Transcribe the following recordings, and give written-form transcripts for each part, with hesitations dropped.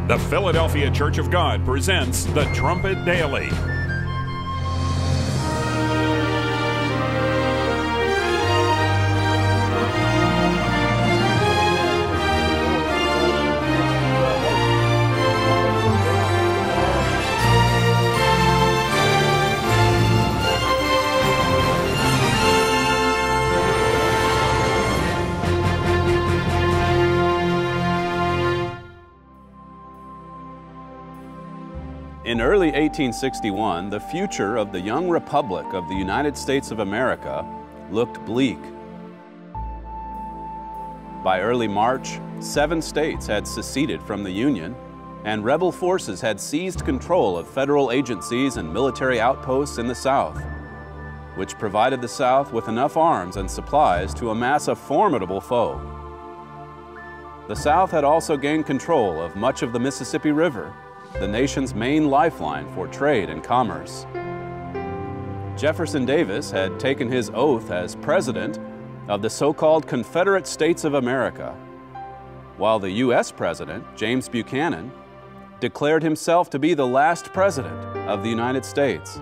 The Philadelphia Church of God presents the Trumpet Daily. In early 1861, the future of the young republic of the United States of America looked bleak. By early March, 7 states had seceded from the Union, and rebel forces had seized control of federal agencies and military outposts in the South, which provided the South with enough arms and supplies to amass a formidable foe. The South had also gained control of much of the Mississippi River, the nation's main lifeline for trade and commerce. Jefferson Davis had taken his oath as President of the so-called Confederate States of America, while the U.S. President, James Buchanan, declared himself to be the last President of the United States.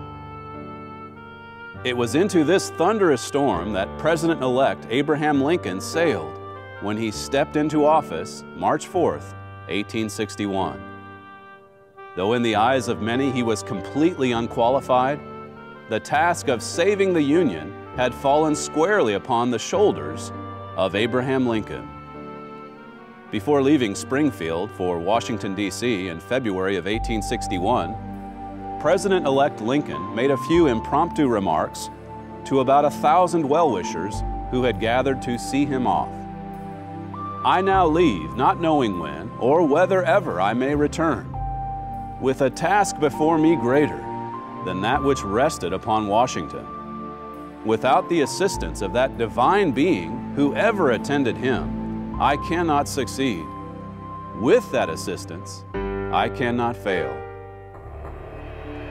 It was into this thunderous storm that President-elect Abraham Lincoln sailed when he stepped into office March 4th, 1861. Though in the eyes of many he was completely unqualified, the task of saving the Union had fallen squarely upon the shoulders of Abraham Lincoln. Before leaving Springfield for Washington, D.C. in February of 1861, President-elect Lincoln made a few impromptu remarks to about 1,000 well-wishers who had gathered to see him off. "I now leave, not knowing when or whether ever I may return, with a task before me greater than that which rested upon Washington. Without the assistance of that divine being who ever attended him, I cannot succeed. With that assistance, I cannot fail."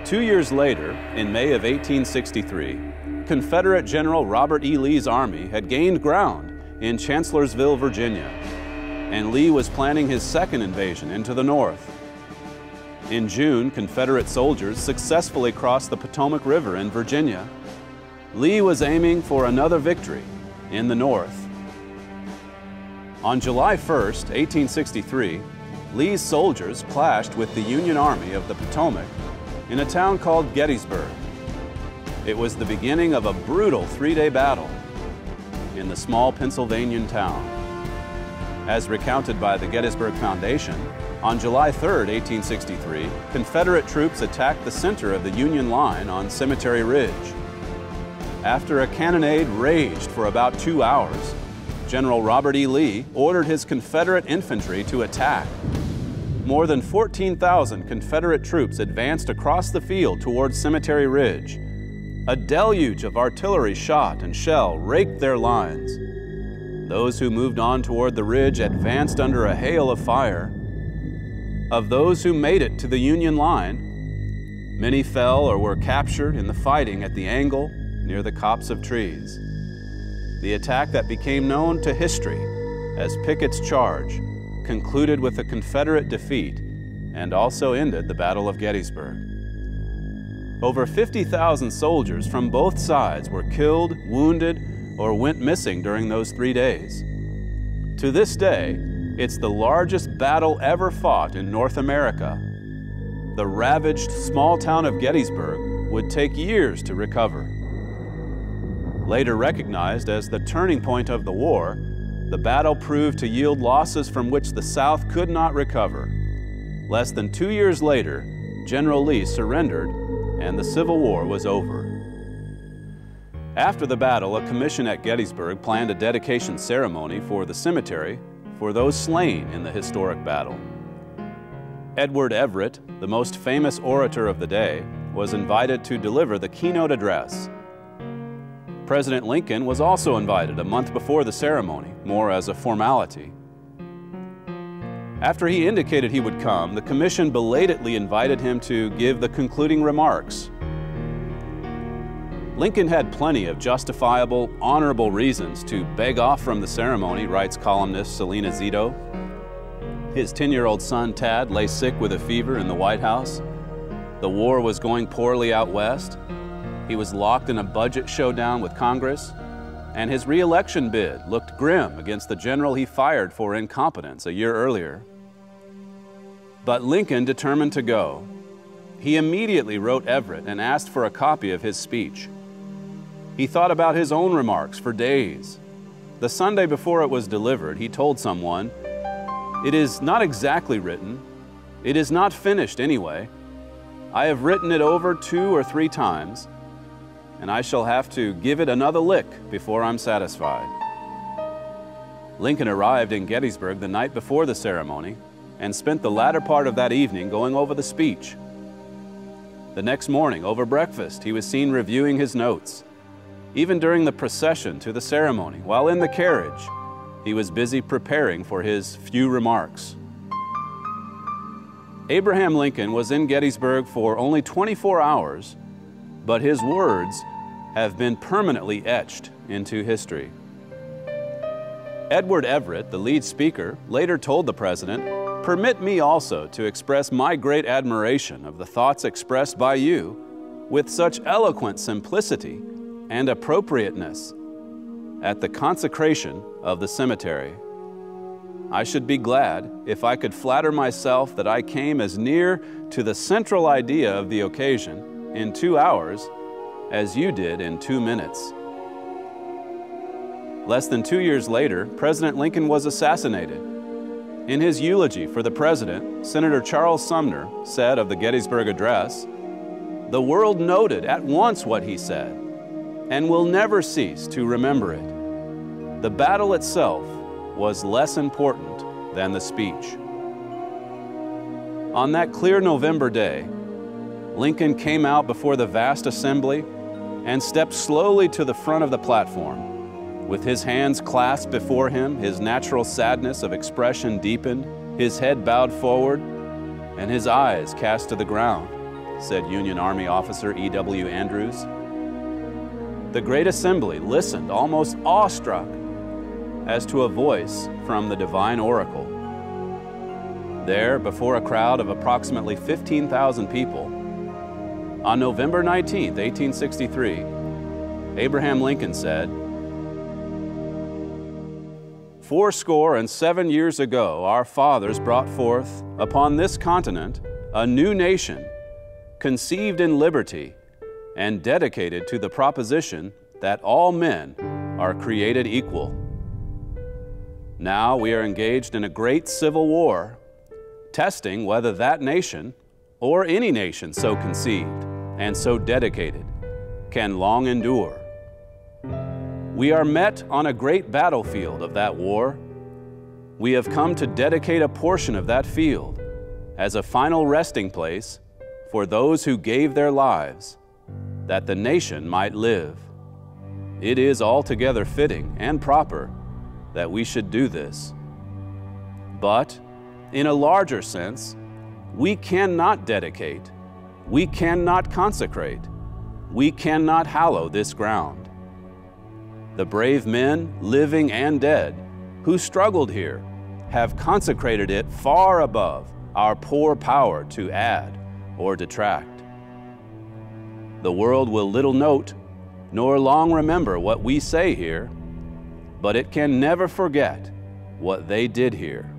2 years later, in May of 1863, Confederate General Robert E. Lee's army had gained ground in Chancellorsville, Virginia, and Lee was planning his second invasion into the North. In June, Confederate soldiers successfully crossed the Potomac River in Virginia. Lee was aiming for another victory in the North. On July 1st, 1863, Lee's soldiers clashed with the Union Army of the Potomac in a town called Gettysburg. It was the beginning of a brutal 3-day battle in the small Pennsylvanian town. As recounted by the Gettysburg Foundation, on July 3, 1863, Confederate troops attacked the center of the Union line on Cemetery Ridge. After a cannonade raged for about 2 hours, General Robert E. Lee ordered his Confederate infantry to attack. More than 14,000 Confederate troops advanced across the field towards Cemetery Ridge. A deluge of artillery shot and shell raked their lines. Those who moved on toward the ridge advanced under a hail of fire. Of those who made it to the Union line, many fell or were captured in the fighting at the angle near the copse of trees. The attack that became known to history as Pickett's Charge concluded with a Confederate defeat and also ended the Battle of Gettysburg. Over 50,000 soldiers from both sides were killed, wounded, or went missing during those 3 days. To this day, it's the largest battle ever fought in North America. The ravaged small town of Gettysburg would take years to recover. Later recognized as the turning point of the war, the battle proved to yield losses from which the South could not recover. Less than 2 years later, General Lee surrendered and the Civil War was over. After the battle, a commission at Gettysburg planned a dedication ceremony for the cemetery for those slain in the historic battle. Edward Everett, the most famous orator of the day, was invited to deliver the keynote address. President Lincoln was also invited a month before the ceremony, more as a formality. After he indicated he would come, the commission belatedly invited him to give the concluding remarks. Lincoln had plenty of justifiable, honorable reasons to beg off from the ceremony, writes columnist Selena Zito. His 10-year-old son, Tad, lay sick with a fever in the White House. The war was going poorly out west. He was locked in a budget showdown with Congress, and his re-election bid looked grim against the general he fired for incompetence a year earlier. But Lincoln determined to go. He immediately wrote Everett and asked for a copy of his speech. He thought about his own remarks for days. The Sunday before it was delivered, he told someone, "It is not exactly written. It is not finished anyway. I have written it over 2 or 3 times, and I shall have to give it another lick before I'm satisfied." Lincoln arrived in Gettysburg the night before the ceremony and spent the latter part of that evening going over the speech. The next morning, over breakfast, he was seen reviewing his notes. Even during the procession to the ceremony, while in the carriage, he was busy preparing for his few remarks. Abraham Lincoln was in Gettysburg for only 24 hours, but his words have been permanently etched into history. Edward Everett, the lead speaker, later told the president, "Permit me also to express my great admiration of the thoughts expressed by you with such eloquent simplicity and appropriateness at the consecration of the cemetery. I should be glad if I could flatter myself that I came as near to the central idea of the occasion in 2 hours as you did in 2 minutes." Less than 2 years later, President Lincoln was assassinated. In his eulogy for the president, Senator Charles Sumner said of the Gettysburg Address, "The world noted at once what he said and will never cease to remember it. The battle itself was less important than the speech." On that clear November day, Lincoln came out before the vast assembly and stepped slowly to the front of the platform. With his hands clasped before him, his natural sadness of expression deepened, his head bowed forward, and his eyes cast to the ground, said Union Army officer E.W. Andrews. The great assembly listened, almost awestruck, as to a voice from the divine oracle. There, before a crowd of approximately 15,000 people, on November 19, 1863, Abraham Lincoln said, "407 years ago, our fathers brought forth upon this continent a new nation, conceived in liberty and dedicated to the proposition that all men are created equal. Now we are engaged in a great civil war, testing whether that nation, or any nation so conceived and so dedicated, can long endure. We are met on a great battlefield of that war. We have come to dedicate a portion of that field as a final resting place for those who gave their lives, that the nation might live. It is altogether fitting and proper that we should do this. But, in a larger sense, we cannot dedicate, we cannot consecrate, we cannot hallow this ground. The brave men, living and dead, who struggled here, have consecrated it far above our poor power to add or detract. The world will little note, nor long remember what we say here, but it can never forget what they did here.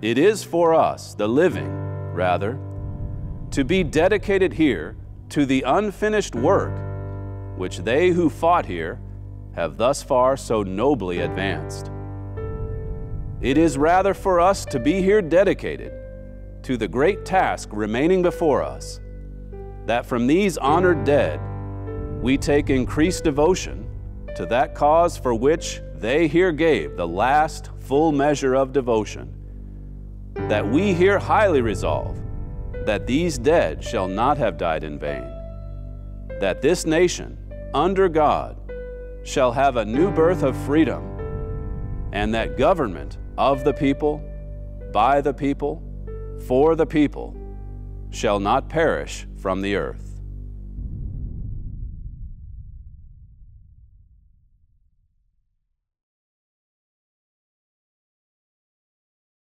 It is for us, the living, rather, to be dedicated here to the unfinished work which they who fought here have thus far so nobly advanced. It is rather for us to be here dedicated to the great task remaining before us, that from these honored dead we take increased devotion to that cause for which they here gave the last full measure of devotion, that we here highly resolve that these dead shall not have died in vain, that this nation, under God, shall have a new birth of freedom, and that government of the people, by the people, for the people, shall not perish from the earth."